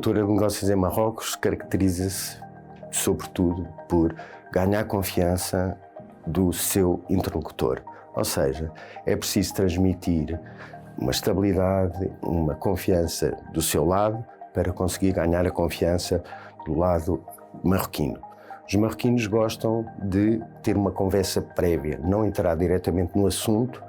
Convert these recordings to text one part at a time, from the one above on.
promotora de negócios em Marrocos caracteriza-se, sobretudo, por ganhar confiança do seu interlocutor. Ou seja, é preciso transmitir uma estabilidade, uma confiança do seu lado para conseguir ganhar a confiança do lado marroquino. Os marroquinos gostam de ter uma conversa prévia, não entrar diretamente no assunto,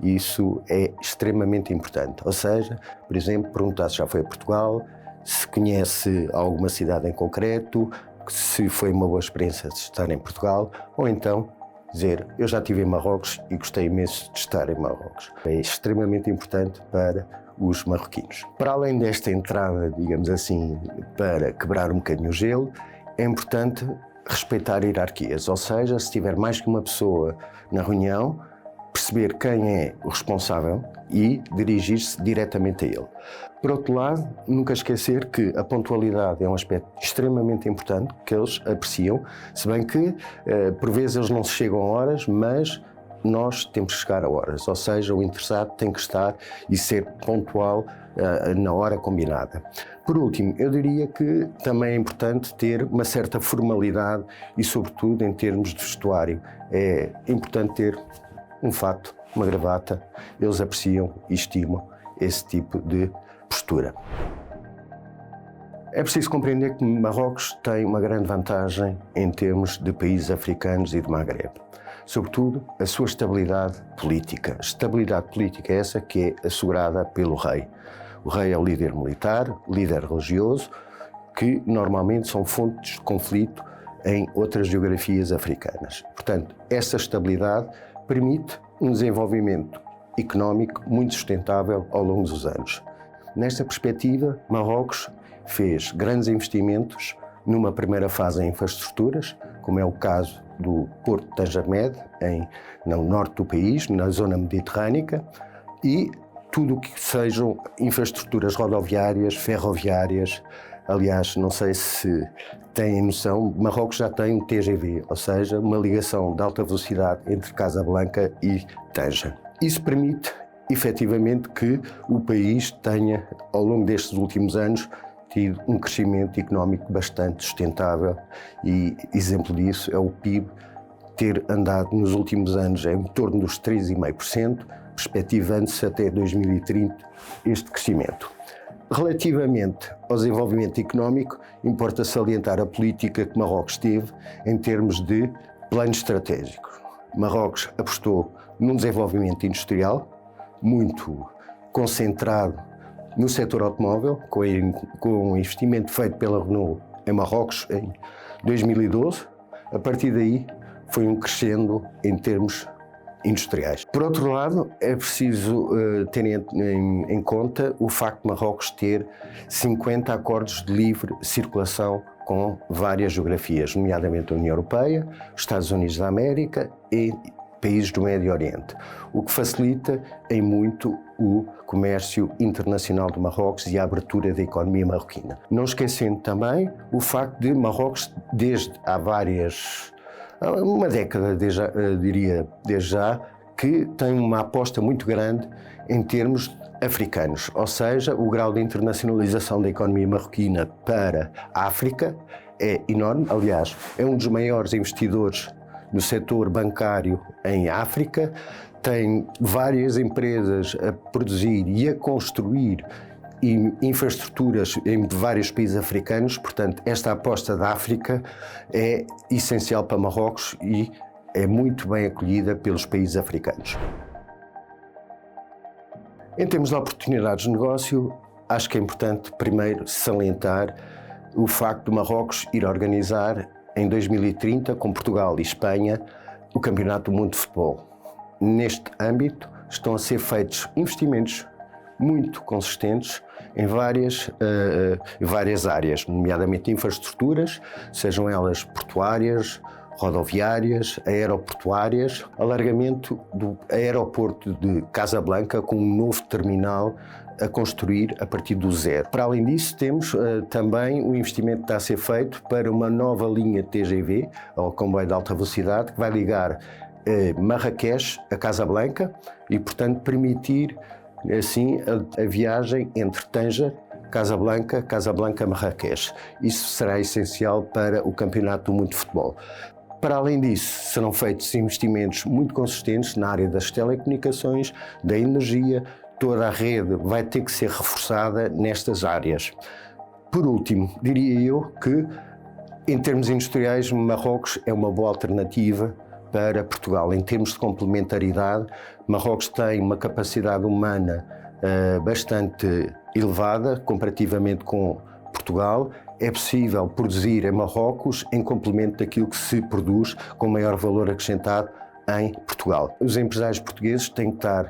e isso é extremamente importante. Ou seja, por exemplo, perguntar se já foi a Portugal, se conhece alguma cidade em concreto, se foi uma boa experiência de estar em Portugal, ou então dizer, eu já estive em Marrocos e gostei imenso de estar em Marrocos. É extremamente importante para os marroquinos. Para além desta entrada, digamos assim, para quebrar um bocadinho o gelo, é importante respeitar hierarquias, ou seja, se tiver mais que uma pessoa na reunião, perceber quem é o responsável e dirigir-se diretamente a ele. Por outro lado, nunca esquecer que a pontualidade é um aspecto extremamente importante que eles apreciam, se bem que por vezes eles não se chegam a horas, mas nós temos que chegar a horas, ou seja, o interessado tem que estar e ser pontual na hora combinada. Por último, eu diria que também é importante ter uma certa formalidade e, sobretudo, em termos de vestuário. É importante ter um fato, uma gravata, eles apreciam e estimam esse tipo de postura. É preciso compreender que Marrocos tem uma grande vantagem em termos de países africanos e de Magreb. Sobretudo, a sua estabilidade política. Estabilidade política é essa que é assegurada pelo rei. O rei é o líder militar, líder religioso, que normalmente são fontes de conflito em outras geografias africanas. Portanto, essa estabilidade permite um desenvolvimento económico muito sustentável ao longo dos anos. Nesta perspectiva, Marrocos fez grandes investimentos numa primeira fase em infraestruturas, como é o caso do Porto de Tanger Med, no norte do país, na zona mediterrânica, e tudo o que sejam infraestruturas rodoviárias, ferroviárias. Aliás, não sei se têm noção, Marrocos já tem um TGV, ou seja, uma ligação de alta velocidade entre Casablanca e Tanger. Isso permite, efetivamente, que o país tenha, ao longo destes últimos anos, tido um crescimento económico bastante sustentável e exemplo disso é o PIB ter andado nos últimos anos em torno dos 3,5%, perspectivando-se até 2030 este crescimento. Relativamente ao desenvolvimento económico, importa salientar a política que Marrocos teve em termos de plano estratégico. Marrocos apostou num desenvolvimento industrial muito concentrado no setor automóvel, com o investimento feito pela Renault em Marrocos em 2012. A partir daí foi um crescendo em termos industriais. Por outro lado, é preciso ter em conta o facto de Marrocos ter 50 acordos de livre circulação com várias geografias, nomeadamente a União Europeia, os Estados Unidos da América e países do Médio Oriente, o que facilita em muito o comércio internacional de Marrocos e a abertura da economia marroquina. Não esquecendo também o facto de Marrocos, desde há uma década, diria desde já, que tem uma aposta muito grande em termos africanos, ou seja, o grau de internacionalização da economia marroquina para a África é enorme. Aliás, é um dos maiores investidores no setor bancário em África, tem várias empresas a produzir e a construir infraestruturas em vários países africanos. Portanto, esta aposta da África é essencial para Marrocos e é muito bem acolhida pelos países africanos. Em termos de oportunidades de negócio, acho que é importante primeiro salientar o facto de Marrocos ir organizar em 2030, com Portugal e Espanha, o Campeonato do Mundo de Futebol. Neste âmbito estão a ser feitos investimentos muito consistentes em várias áreas, nomeadamente infraestruturas, sejam elas portuárias, rodoviárias, aeroportuárias, alargamento do aeroporto de Casablanca com um novo terminal a construir a partir do zero. Para além disso, temos também o investimento que está a ser feito para uma nova linha TGV, ao comboio de alta velocidade, que vai ligar Marrakech a Casablanca e, portanto, permitir assim a viagem entre Tanger Casablanca, Casablanca-Marrakech. Isso será essencial para o Campeonato do Mundo de Futebol. Para além disso, serão feitos investimentos muito consistentes na área das telecomunicações, da energia. Toda a rede vai ter que ser reforçada nestas áreas. Por último, diria eu que, em termos industriais, Marrocos é uma boa alternativa para Portugal. Em termos de complementaridade, Marrocos tem uma capacidade humana bastante elevada comparativamente com Portugal. É possível produzir em Marrocos em complemento daquilo que se produz com maior valor acrescentado em Portugal. Os empresários portugueses têm que estar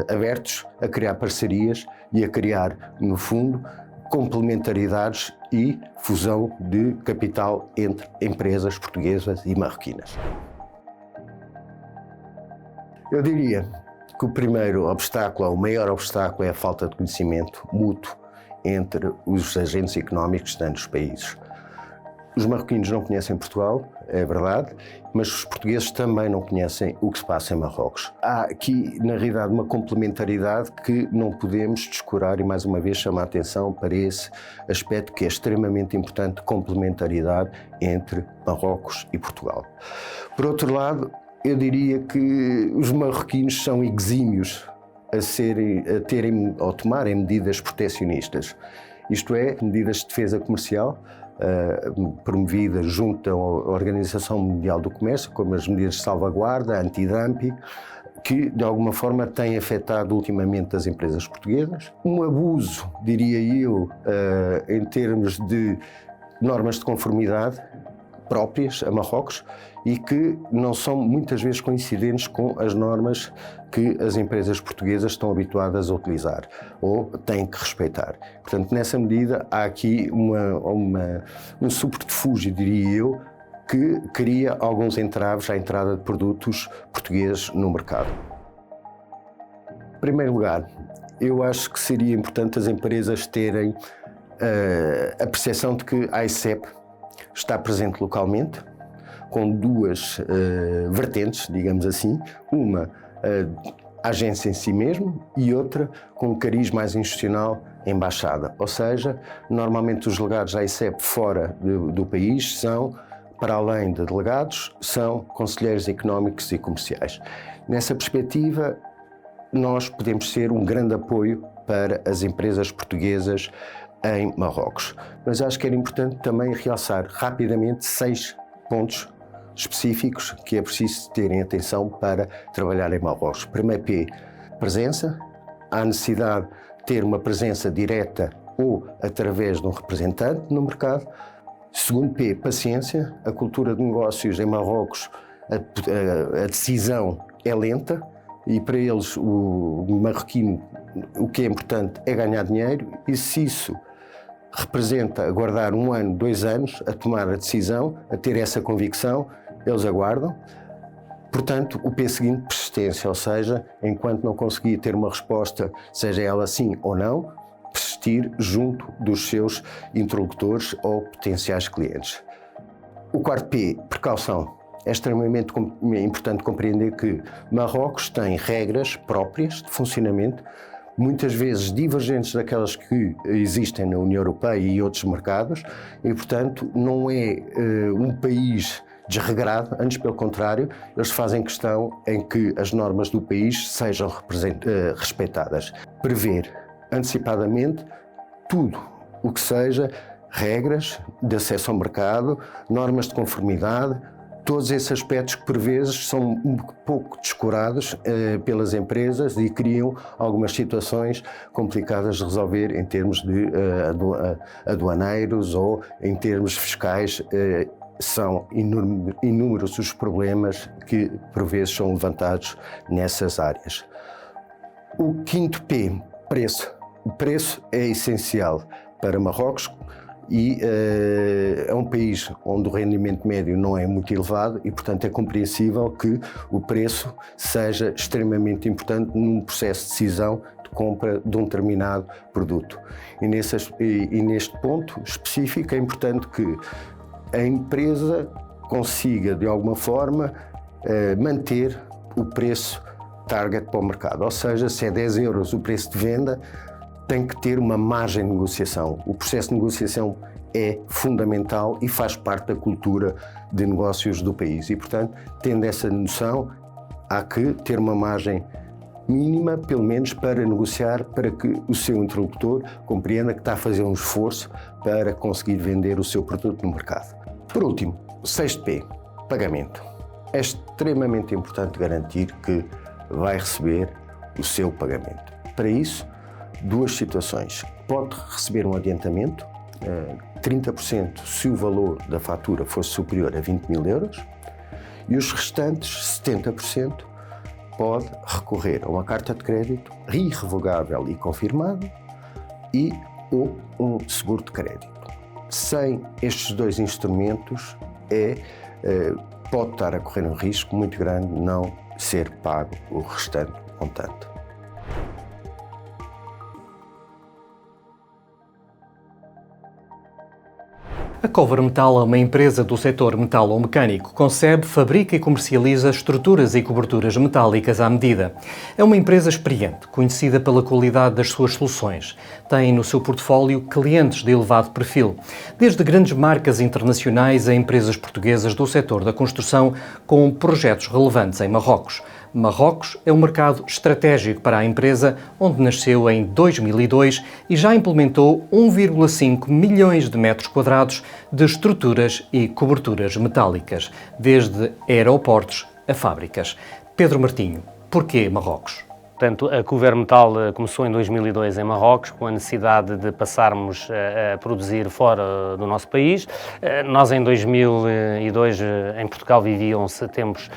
abertos a criar parcerias e a criar, no fundo, complementaridades e fusão de capital entre empresas portuguesas e marroquinas. Eu diria que o primeiro obstáculo, ou o maior obstáculo, é a falta de conhecimento mútuo entre os agentes económicos de ambos os países. Os marroquinos não conhecem Portugal, é verdade, mas os portugueses também não conhecem o que se passa em Marrocos. Há aqui, na realidade, uma complementaridade que não podemos descurar e, mais uma vez, chamar a atenção para esse aspecto que é extremamente importante, complementaridade entre Marrocos e Portugal. Por outro lado, eu diria que os marroquinos são exímios a tomarem medidas protecionistas, isto é, medidas de defesa comercial, promovidas junto à Organização Mundial do Comércio, como as medidas de salvaguarda, anti-dumping, que de alguma forma têm afetado ultimamente as empresas portuguesas. Um abuso, diria eu, em termos de normas de conformidade próprias a Marrocos e que não são muitas vezes coincidentes com as normas que as empresas portuguesas estão habituadas a utilizar ou têm que respeitar. Portanto, nessa medida, há aqui um subterfúgio, diria eu, que cria alguns entraves à entrada de produtos portugueses no mercado. Em primeiro lugar, eu acho que seria importante as empresas terem a percepção de que a AICEP está presente localmente, com duas vertentes, digamos assim, uma a agência em si mesmo e outra com um cariz mais institucional, a embaixada. Ou seja, normalmente os delegados da AICEP fora do país são, para além de delegados, são conselheiros económicos e comerciais. Nessa perspectiva, nós podemos ser um grande apoio para as empresas portuguesas em Marrocos. Mas acho que era importante também realçar rapidamente 6 pontos específicos que é preciso terem atenção para trabalhar em Marrocos. Primeiro P, presença. Há necessidade de ter uma presença direta ou através de um representante no mercado. Segundo P, paciência. A cultura de negócios em Marrocos, a decisão é lenta e para eles o marroquino o que é importante é ganhar dinheiro e se isso representa aguardar 1 ano, 2 anos a tomar a decisão, a ter essa convicção, eles aguardam. Portanto, o P seguinte, persistência, ou seja, enquanto não conseguir ter uma resposta, seja ela sim ou não, persistir junto dos seus interlocutores ou potenciais clientes. O quarto P, precaução. É extremamente importante compreender que Marrocos tem regras próprias de funcionamento, muitas vezes divergentes daquelas que existem na União Europeia e outros mercados, e, portanto, não é um país desregrado, antes pelo contrário, eles fazem questão em que as normas do país sejam respeitadas. Prever antecipadamente tudo o que seja regras de acesso ao mercado, normas de conformidade, todos esses aspectos que por vezes são um pouco descurados pelas empresas e criam algumas situações complicadas de resolver em termos de aduaneiros ou em termos fiscais. São inúmeros os problemas que por vezes são levantados nessas áreas. O quinto P, preço. O preço é essencial para Marrocos e é um país onde o rendimento médio não é muito elevado e, portanto, é compreensível que o preço seja extremamente importante num processo de decisão de compra de um determinado produto. E neste ponto específico é importante que a empresa consiga, de alguma forma, manter o preço target para o mercado. Ou seja, se é 10 euros o preço de venda, tem que ter uma margem de negociação. O processo de negociação é fundamental e faz parte da cultura de negócios do país. E, portanto, tendo essa noção, há que ter uma margem mínima, pelo menos, para negociar, para que o seu interlocutor compreenda que está a fazer um esforço para conseguir vender o seu produto no mercado. Por último, o 6P, pagamento. É extremamente importante garantir que vai receber o seu pagamento. Para isso, duas situações. Pode receber um adiantamento, 30% se o valor da fatura for superior a 20 mil euros, e os restantes 70% pode recorrer a uma carta de crédito irrevogável e confirmada ou um seguro de crédito. Sem estes dois instrumentos, pode estar a correr um risco muito grande de não ser pago o restante montante. A Cover Metal é uma empresa do setor metalomecânico. Concebe, fabrica e comercializa estruturas e coberturas metálicas à medida. É uma empresa experiente, conhecida pela qualidade das suas soluções. Tem no seu portfólio clientes de elevado perfil, desde grandes marcas internacionais a empresas portuguesas do setor da construção com projetos relevantes em Marrocos. Marrocos é um mercado estratégico para a empresa, onde nasceu em 2002 e já implementou 1,5 milhões de metros quadrados de estruturas e coberturas metálicas, desde aeroportos a fábricas. Pedro Martinho, porquê Marrocos? Portanto, a Cover Metal começou em 2002 em Marrocos, com a necessidade de passarmos a produzir fora do nosso país. Nós, em 2002, em Portugal, viviam-se tempos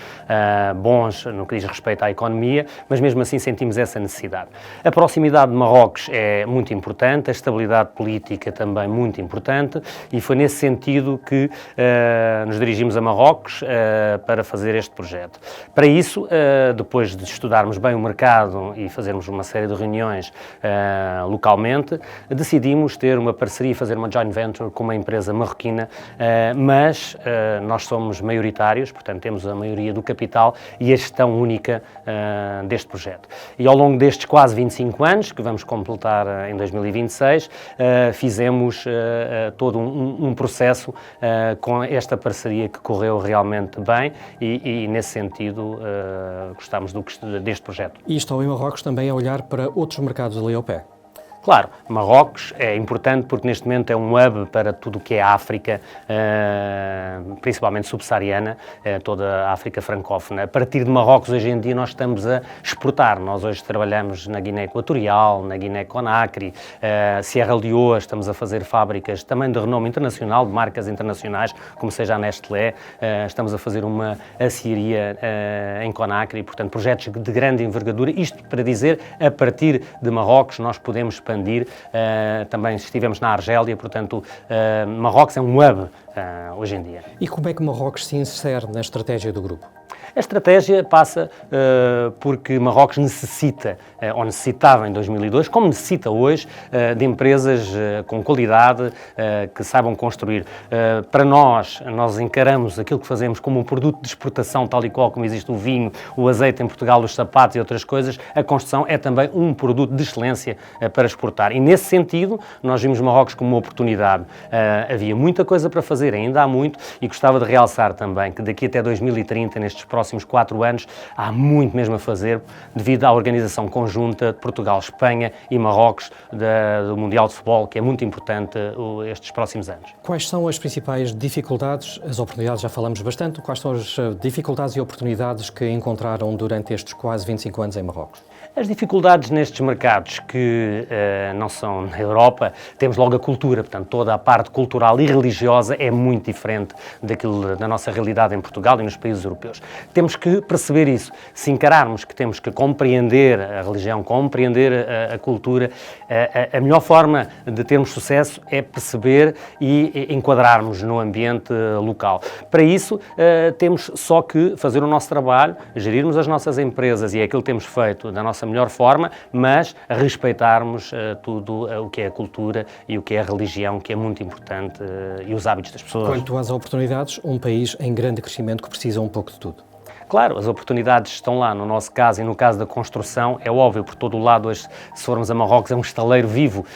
bons no que diz respeito à economia, mas mesmo assim sentimos essa necessidade. A proximidade de Marrocos é muito importante, a estabilidade política também muito importante, e foi nesse sentido que nos dirigimos a Marrocos para fazer este projeto. Para isso, depois de estudarmos bem o mercado e fazermos uma série de reuniões localmente, decidimos ter uma parceria e fazer uma joint venture com uma empresa marroquina, mas nós somos maioritários, portanto temos a maioria do capital e a gestão única deste projeto. E ao longo destes quase 25 anos, que vamos completar em 2026, fizemos todo um processo com esta parceria que correu realmente bem e nesse sentido gostamos deste projeto. E estão em Marrocos também a olhar para outros mercados ali ao pé? Claro, Marrocos é importante porque neste momento é um hub para tudo o que é a África, principalmente subsaariana, toda a África francófona. A partir de Marrocos, hoje em dia, nós estamos a exportar. Nós hoje trabalhamos na Guiné Equatorial, na Guiné-Conakry, Sierra Leoa, estamos a fazer fábricas também de renome internacional, de marcas internacionais, como seja a Nestlé, estamos a fazer uma acieria em Conakry, portanto, projetos de grande envergadura. Isto para dizer, a partir de Marrocos, nós podemos expandir. Também estivemos na Argélia, portanto, Marrocos é um hub hoje em dia. E como é que Marrocos se insere na estratégia do grupo? A estratégia passa porque Marrocos necessita, ou necessitava em 2002, como necessita hoje, de empresas com qualidade, que saibam construir. Para nós encaramos aquilo que fazemos como um produto de exportação, tal e qual como existe o vinho, o azeite em Portugal, os sapatos e outras coisas, a construção é também um produto de excelência para exportar. E nesse sentido, nós vimos Marrocos como uma oportunidade. Havia muita coisa para fazer, ainda há muito, e gostava de realçar também que daqui até 2030, nestes próximos 4 anos, há muito mesmo a fazer devido à organização conjunta de Portugal, Espanha e Marrocos do Mundial de Futebol, que é muito importante estes próximos anos. Quais são as principais dificuldades, as oportunidades, já falamos bastante, quais são as dificuldades e oportunidades que encontraram durante estes quase 25 anos em Marrocos? As dificuldades nestes mercados que não são na Europa, temos logo a cultura, portanto, toda a parte cultural e religiosa é muito diferente daquilo da nossa realidade em Portugal e nos países europeus. Temos que perceber isso. Se encararmos que temos que compreender a religião, compreender a cultura, a melhor forma de termos sucesso é perceber e enquadrarmos no ambiente local. Para isso, temos só que fazer o nosso trabalho, gerirmos as nossas empresas e é aquilo que temos feito da nossa melhor forma, mas respeitarmos tudo o que é a cultura e o que é a religião, que é muito importante, e os hábitos das pessoas. Quanto às oportunidades, um país em grande crescimento que precisa um pouco de tudo. Claro, as oportunidades estão lá, no nosso caso e no caso da construção, é óbvio, por todo o lado, hoje, se formos a Marrocos, é um estaleiro vivo,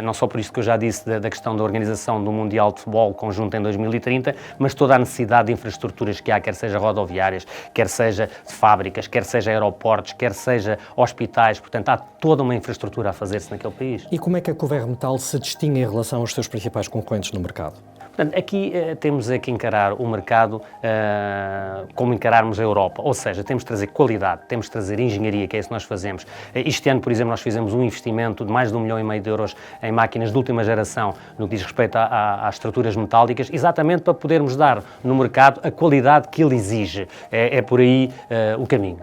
não só por isto que eu já disse da questão da organização do Mundial de Futebol conjunto em 2030, mas toda a necessidade de infraestruturas que há, quer seja rodoviárias, quer seja de fábricas, quer seja aeroportos, quer seja hospitais, portanto, há toda uma infraestrutura a fazer-se naquele país. E como é que a Cover Metal se distingue em relação aos seus principais concorrentes no mercado? Portanto, aqui temos que encarar o mercado como encararmos a Europa, ou seja, temos de trazer qualidade, temos de trazer engenharia, que é isso que nós fazemos. Este ano, por exemplo, nós fizemos um investimento de mais de 1,5 milhão de euros em máquinas de última geração no que diz respeito às estruturas metálicas, exatamente para podermos dar no mercado a qualidade que ele exige. É por aí o caminho.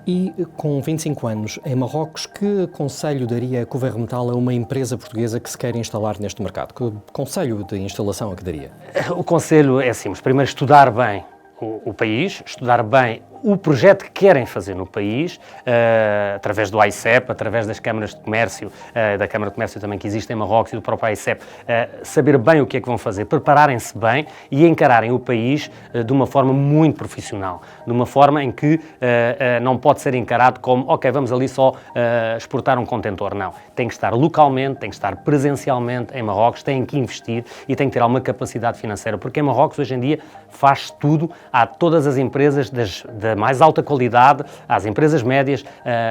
E com 25 anos em Marrocos, que conselho daria a Cover Metal a uma empresa portuguesa que se quer instalar neste mercado? Que conselho de instalação é que daria? O conselho é simples. Primeiro, estudar bem o país, estudar bem o projeto que querem fazer no país, através do AICEP, através das câmaras de comércio, da Câmara de Comércio também que existe em Marrocos e do próprio AICEP, saber bem o que é que vão fazer, prepararem-se bem e encararem o país de uma forma muito profissional, de uma forma em que não pode ser encarado como, ok, vamos ali só exportar um contentor, não. Tem que estar localmente, tem que estar presencialmente em Marrocos, tem que investir e tem que ter alguma capacidade financeira, porque em Marrocos hoje em dia faz tudo, há todas as empresas da mais alta qualidade, às empresas médias.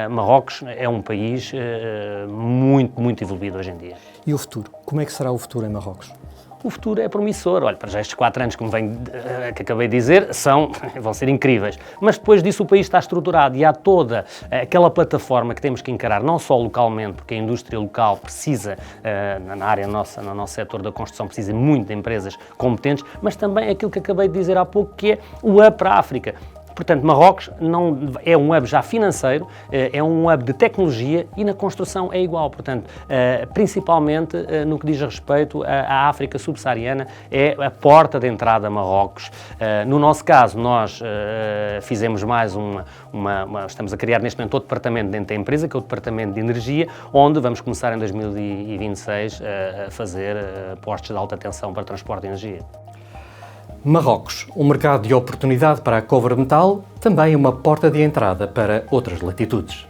Marrocos é um país muito, muito evoluído hoje em dia. E o futuro? Como é que será o futuro em Marrocos? O futuro é promissor. Olha, para já estes 4 anos, que acabei de dizer, vão ser incríveis. Mas depois disso o país está estruturado e há toda aquela plataforma que temos que encarar, não só localmente, porque a indústria local precisa, na área nossa, no nosso setor da construção, precisa muito de empresas competentes, mas também aquilo que acabei de dizer há pouco, que é o hub para a África. Portanto, Marrocos não é um hub já financeiro, é um hub de tecnologia e na construção é igual. Portanto, principalmente no que diz respeito à África subsaariana, é a porta de entrada a Marrocos. No nosso caso, nós fizemos mais estamos a criar neste momento outro departamento dentro da empresa, que é o departamento de energia, onde vamos começar em 2026 a fazer postos de alta tensão para transporte de energia. Marrocos, um mercado de oportunidade para a Cover Metal, também uma porta de entrada para outras latitudes.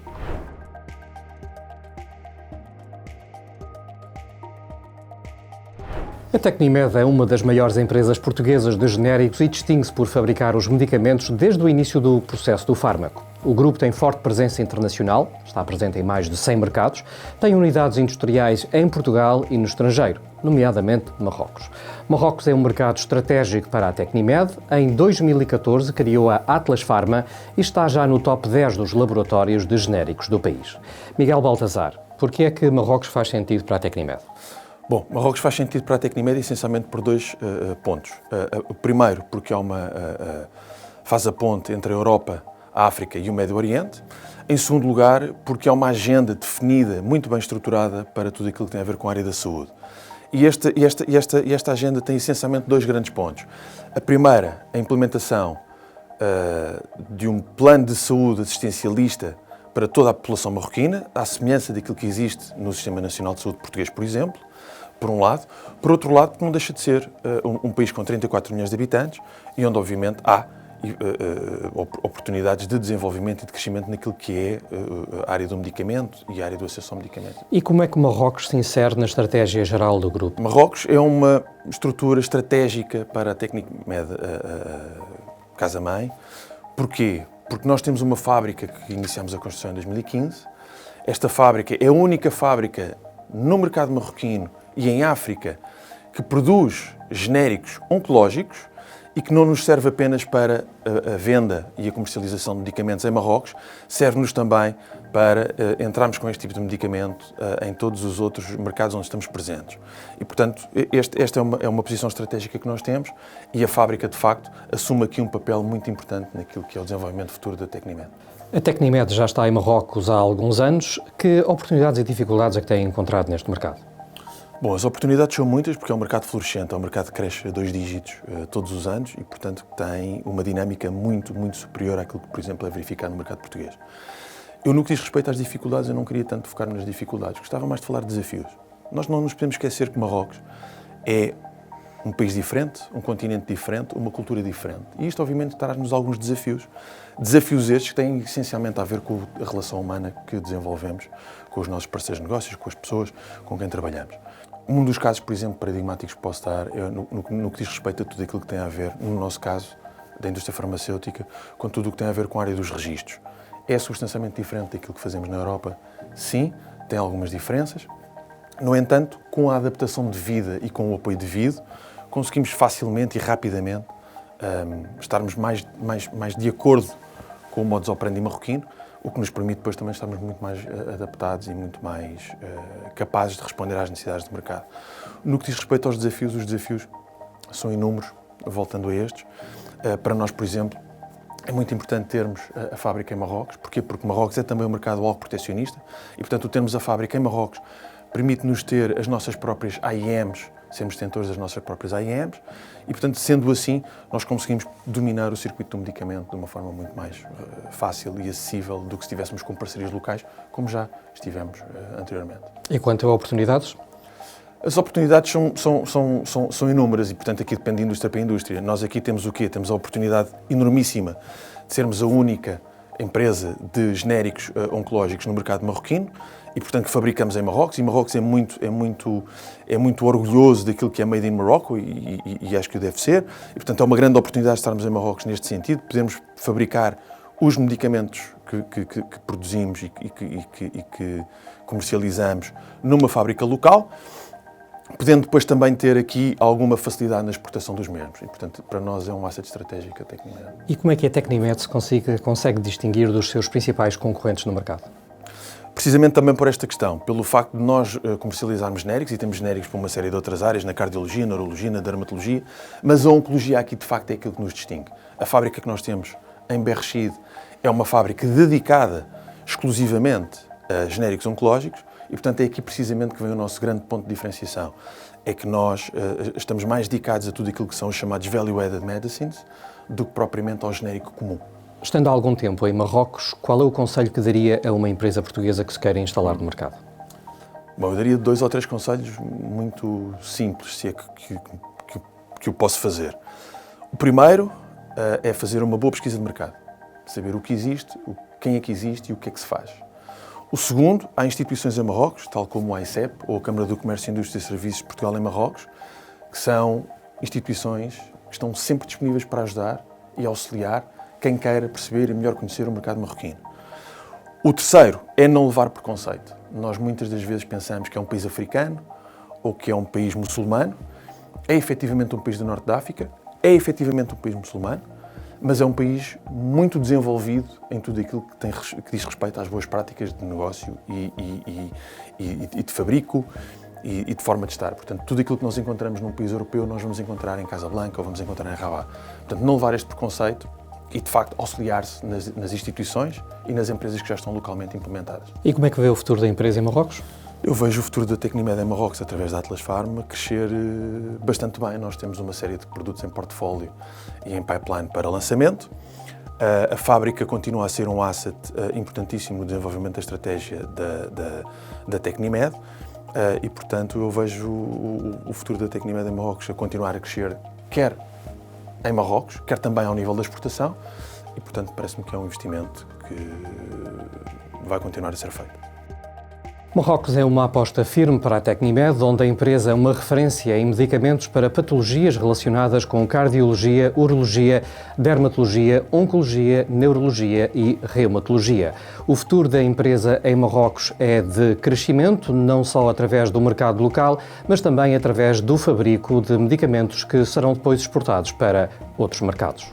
A Tecnimed é uma das maiores empresas portuguesas de genéricos e distingue-se por fabricar os medicamentos desde o início do processo do fármaco. O grupo tem forte presença internacional, está presente em mais de 100 mercados, tem unidades industriais em Portugal e no estrangeiro, nomeadamente Marrocos. Marrocos é um mercado estratégico para a Tecnimed. Em 2014 criou a Atlas Pharma e está já no top 10 dos laboratórios de genéricos do país. Miguel Baltazar, por que é que Marrocos faz sentido para a Tecnimed? Bom, Marrocos faz sentido para a Tecnimed essencialmente por 2 pontos. O primeiro, porque faz a ponte entre a Europa, a África e o Médio Oriente. Em segundo lugar, porque há uma agenda definida, muito bem estruturada para tudo aquilo que tem a ver com a área da saúde. E esta agenda tem essencialmente 2 grandes pontos. A primeira, a implementação de um plano de saúde assistencialista para toda a população marroquina, à semelhança daquilo que existe no Sistema Nacional de Saúde português, por exemplo, por um lado. Por outro lado, não deixa de ser um país com 34 milhões de habitantes e onde, obviamente, há oportunidades de desenvolvimento e de crescimento naquilo que é a área do medicamento e a área do acesso ao medicamento. E como é que Marrocos se insere na estratégia geral do grupo? Marrocos é uma estrutura estratégica para a Tecnimed Casa-Mãe. Porquê? Porque nós temos uma fábrica que iniciamos a construção em 2015. Esta fábrica é a única fábrica no mercado marroquino e em África que produz genéricos oncológicos e que não nos serve apenas para a venda e a comercialização de medicamentos em Marrocos, serve-nos também para entrarmos com este tipo de medicamento em todos os outros mercados onde estamos presentes. E, portanto, esta é uma posição estratégica que nós temos e a fábrica, de facto, assume aqui um papel muito importante naquilo que é o desenvolvimento futuro da Tecnimed. A Tecnimed já está em Marrocos há alguns anos. Que oportunidades e dificuldades é que tem encontrado neste mercado? Bom, as oportunidades são muitas porque é um mercado florescente, é um mercado que cresce a 2 dígitos todos os anos e, portanto, tem uma dinâmica muito, muito superior àquilo que, por exemplo, é verificado no mercado português. Eu, no que diz respeito às dificuldades, eu não queria tanto focar-me nas dificuldades, gostava mais de falar de desafios. Nós não nos podemos esquecer que Marrocos é um país diferente, um continente diferente, uma cultura diferente. E isto, obviamente, traz-nos alguns desafios. Desafios estes que têm essencialmente a ver com a relação humana que desenvolvemos com os nossos parceiros de negócios, com as pessoas com quem trabalhamos. Um dos casos, por exemplo, paradigmáticos que posso dar é no que diz respeito a tudo aquilo que tem a ver, no nosso caso, da indústria farmacêutica, com tudo o que tem a ver com a área dos registros. É substancialmente diferente daquilo que fazemos na Europa? Sim, tem algumas diferenças. No entanto, com a adaptação devida e com o apoio devido, conseguimos facilmente e rapidamente estarmos mais de acordo com o modus operandi marroquino, o que nos permite depois também estarmos muito mais adaptados e muito mais capazes de responder às necessidades do mercado. No que diz respeito aos desafios, os desafios são inúmeros, voltando a estes. Para nós, por exemplo, é muito importante termos a fábrica em Marrocos. Porquê? Porque Marrocos é também um mercado algo protecionista e, portanto, termos a fábrica em Marrocos permite-nos ter as nossas próprias AIMs, sermos detentores das nossas próprias AIMs e, portanto, sendo assim, nós conseguimos dominar o circuito do medicamento de uma forma muito mais fácil e acessível do que se estivéssemos com parcerias locais, como já estivemos anteriormente. E quanto a oportunidades? As oportunidades são inúmeras e, portanto, aqui depende de indústria para indústria. Nós aqui temos o quê? Temos a oportunidade enormíssima de sermos a única empresa de genéricos oncológicos no mercado marroquino e, portanto, que fabricamos em Marrocos. E Marrocos é muito orgulhoso daquilo que é made in Morocco e acho que o deve ser. E, portanto, é uma grande oportunidade estarmos em Marrocos neste sentido. Podemos fabricar os medicamentos que produzimos e que comercializamos numa fábrica local, podendo depois também ter aqui alguma facilidade na exportação dos mesmos. E, portanto, para nós é um asset estratégico a Tecnimed. E como é que a Tecnimed se consegue distinguir dos seus principais concorrentes no mercado? Precisamente também por esta questão, pelo facto de nós comercializarmos genéricos, e temos genéricos para uma série de outras áreas, na cardiologia, na neurologia, na dermatologia, mas a oncologia aqui de facto é aquilo que nos distingue. A fábrica que nós temos em Berrechide é uma fábrica dedicada exclusivamente a genéricos oncológicos e, portanto, é aqui precisamente que vem o nosso grande ponto de diferenciação. É que nós estamos mais dedicados a tudo aquilo que são os chamados value-added medicines do que propriamente ao genérico comum. Estando há algum tempo em Marrocos, qual é o conselho que daria a uma empresa portuguesa que se quer instalar no mercado? Bom, eu daria 2 ou 3 conselhos muito simples, se é que eu posso fazer. O primeiro é fazer uma boa pesquisa de mercado. Saber o que existe, quem é que existe e o que é que se faz. O segundo, há instituições em Marrocos, tal como a AICEP, ou a Câmara do Comércio, Indústria e Serviços de Portugal em Marrocos, que são instituições que estão sempre disponíveis para ajudar e auxiliar quem queira perceber e melhor conhecer o mercado marroquino. O terceiro é não levar preconceito. Nós muitas das vezes pensamos que é um país africano ou que é um país muçulmano. É efetivamente um país do Norte da África, é efetivamente um país muçulmano, mas é um país muito desenvolvido em tudo aquilo que diz respeito às boas práticas de negócio e de fabrico e de forma de estar. Portanto, tudo aquilo que nós encontramos num país europeu, nós vamos encontrar em Casablanca ou vamos encontrar em Rabat. Portanto, não levar este preconceito e, de facto, auxiliar-se nas instituições e nas empresas que já estão localmente implementadas. E como é que vê o futuro da empresa em Marrocos? Eu vejo o futuro da Tecnimed em Marrocos, através da Atlas Pharma, crescer bastante bem. Nós temos uma série de produtos em portfólio e em pipeline para lançamento. A fábrica continua a ser um asset importantíssimo no desenvolvimento da estratégia da Tecnimed e, portanto, eu vejo o futuro da Tecnimed em Marrocos a continuar a crescer, quer em Marrocos, quer também ao nível da exportação e, portanto, parece-me que é um investimento que vai continuar a ser feito. Marrocos é uma aposta firme para a Tecnimed, onde a empresa é uma referência em medicamentos para patologias relacionadas com cardiologia, urologia, dermatologia, oncologia, neurologia e reumatologia. O futuro da empresa em Marrocos é de crescimento, não só através do mercado local, mas também através do fabrico de medicamentos que serão depois exportados para outros mercados.